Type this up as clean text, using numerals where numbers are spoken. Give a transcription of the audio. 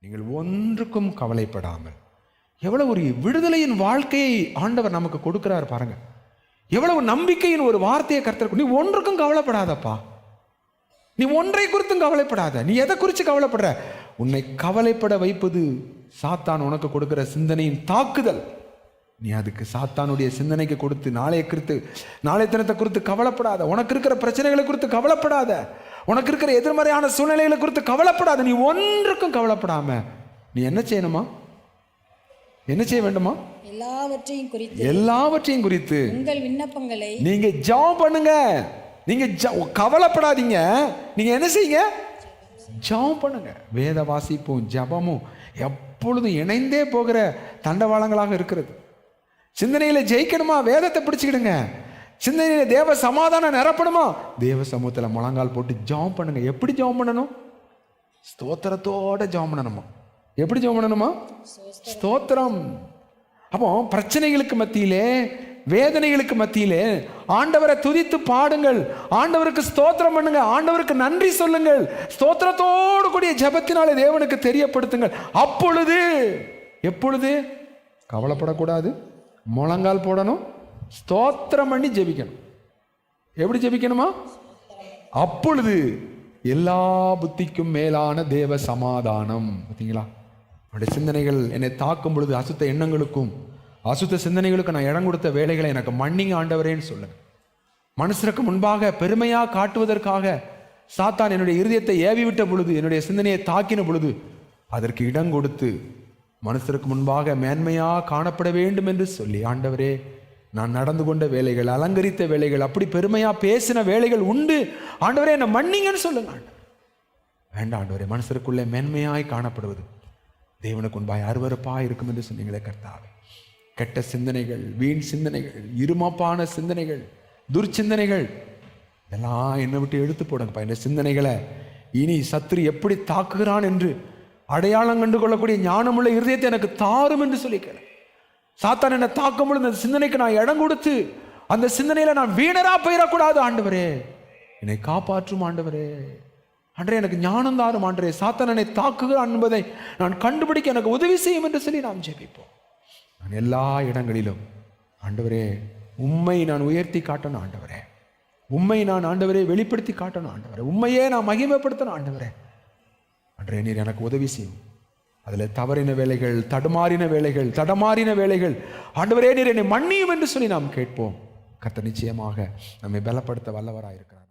நீங்கள் ஒன்றுக்கும் கவலைப்படாமல். எவ்வளவு ஒரு விடுதலையின் வாழ்க்கையை ஆண்டவர் நமக்கு கொடுக்கிறார் பாருங்க. எவ்வளவு நம்பிக்கையின் ஒரு வார்த்தையை கர்த்தர். நீ ஒன்றுக்கும் கவலைப்படாதப்பா, நீ ஒன்றை குறித்தும் கவலைப்படாத. நீ எதை குறித்து கவலைப்படுற? உன்னை கவலைப்பட வைப்பது சாத்தான் உனக்கு கொடுக்கிற சிந்தனையின் தாக்குதல். நீ அதுக்கு சாத்தானுடைய சிந்தனைக்கு கொடுத்து நாளைய தினத்தை குறித்து கவலைப்படாத. உனக்கு இருக்கிற பிரச்சனைகளை குறித்து கவலைப்படாத. உனக்கு இருக்கிற எதிர்மறையான சூழ்நிலைகளை குறித்து கவலைப்படாத. நீ ஒன்றுக்கும் கவலைப்படாம நீ என்ன செய்யணுமா? என்ன செய்ய வேண்டுமா? எல்லாவற்றையும் குறித்து உங்கள் விண்ணப்பங்களை நீங்க ஜெபம் பண்ணுங்க. நீங்க கவலைப்படாதீங்க. நீங்க என்ன செய்யுங்க? ஜெபம் பண்ணுங்க. வேத வாசிப்பும் ஜெபமும் எப்பொழுதும் இணைந்தே போகிற தண்டவாளங்களாக இருக்கிறது. சிந்தனையில ஜெயிக்கணுமா? வேதத்தை பிடிச்சுக்கிடுங்க. சிந்தனையில தேவ சமாதானம் நிரப்பணுமா? தேவ சமூகத்தில் முழங்கால் போட்டு ஜெபம் பண்ணுங்க. எப்படி ஜெபம் பண்ணணும்? ஸ்தோத்திரத்தோட ஜெபம் பண்ணணுமா? எப்படி ஜெபம் பண்ணணுமா? ஸ்தோத்திரம். அப்போ பிரச்சனைகளுக்கு மத்தியிலே, வேதனைகளுக்கு மத்தியிலே ஆண்டவரை துதித்து பாடுங்கள். ஆண்டவருக்கு ஸ்தோத்திரம் பண்ணுங்க. ஆண்டவருக்கு நன்றி சொல்லுங்கள். ஸ்தோத்திரத்தோடு கூடிய ஜெபத்தினாலே தேவனுக்கு தெரியப்படுத்துங்கள். அப்பொழுது எப்பொழுது கவலைப்படக்கூடாது, முழங்கால் போடணும், ஸ்தோத்திரம் பண்ணி ஜெபிக்கணும். எப்படி ஜெபிக்கணுமா? அப்பொழுது எல்லா புத்திக்கும் மேலான தேவ சமாதானம். பார்த்தீங்களா? என்னுடைய சிந்தனைகள் என்னை தாக்கும் பொழுது அசுத்த எண்ணங்களுக்கும் அசுத்த சிந்தனைகளுக்கு நான் இடம் கொடுத்த வேலைகளை எனக்கு மன்னிங்க ஆண்டவரேன்னு சொல்லுங்க. மனுஷருக்கு முன்பாக பெருமையாக காட்டுவதற்காக சாத்தான் என்னுடைய இருதயத்தை ஏவி விட்ட பொழுது, என்னுடைய சிந்தனையை தாக்கின பொழுது அதற்கு இடம் கொடுத்து மனுஷருக்கு முன்பாக மேன்மையாக காணப்பட வேண்டும் என்று சொல்லி, ஆண்டவரே நான் நடந்து கொண்ட வேலைகள், அலங்கரித்த வேலைகள், அப்படி பெருமையாக பேசின வேலைகள் உண்டு, ஆண்டவரே என்னை மன்னிங்கன்னு சொல்லுங்க. வேண்டாம் ஆண்டவரே, மனுஷருக்குள்ளே மேன்மையாய் காணப்படுவது தேவனுக்கு முன்பாய் அருவருப்பாக இருக்கும் என்று சொன்னீங்களே கர்த்தாவே. கெட்ட சிந்தனைகள், வீண் சிந்தனைகள், இருமாப்பான சிந்தனைகள், துர்ச்சிந்தனைகள் இதெல்லாம் என்னை விட்டு எடுத்து போடுங்கப்பா. இந்த சிந்தனைகளை இனி சத்துரு எப்படி தாக்குகிறான் என்று அடையாளம் கண்டு கொள்ளக்கூடிய ஞானமுள்ள இருதயத்தை எனக்கு தாரும் என்று சொல்லிக்கிறேன். சாத்தான் என்னை தாக்கும் பொழுது அந்த சிந்தனைக்கு நான் இடம் கொடுத்து அந்த சிந்தனையில நான் வீணரா போயிடக்கூடாது. ஆண்டவரே என்னை காப்பாற்றும். ஆண்டவரே அன்றே எனக்கு ஞானம் தாரும். ஆண்டவரே சாத்தான் என்னை தாக்குகிறான் என்பதை நான் கண்டுபிடிக்க எனக்கு உதவி செய்யும் என்று சொல்லி நாம் ஜெபிப்போம். நான் எல்லா இடங்களிலும் ஆண்டவரே உம்மை நான் உயர்த்தி காட்டணும். ஆண்டவரே உம்மை நான் ஆண்டவரே வெளிப்படுத்தி காட்டணும். ஆண்டவரே உம்மையே நான் மகிமைப்படுத்தணும். ஆண்டவரே அன்றே நீர் எனக்கு உதவி செய்யும். அதில் தவறின வேலைகள், தடமாறின வேலைகள் ஆண்டவரே நீர் என்னை மன்னியும் என்று சொல்லி நாம் கேட்போம். கர்த்தர் நிச்சயமாக நம்மை பலப்படுத்த வல்லவராயிருக்கிறார்.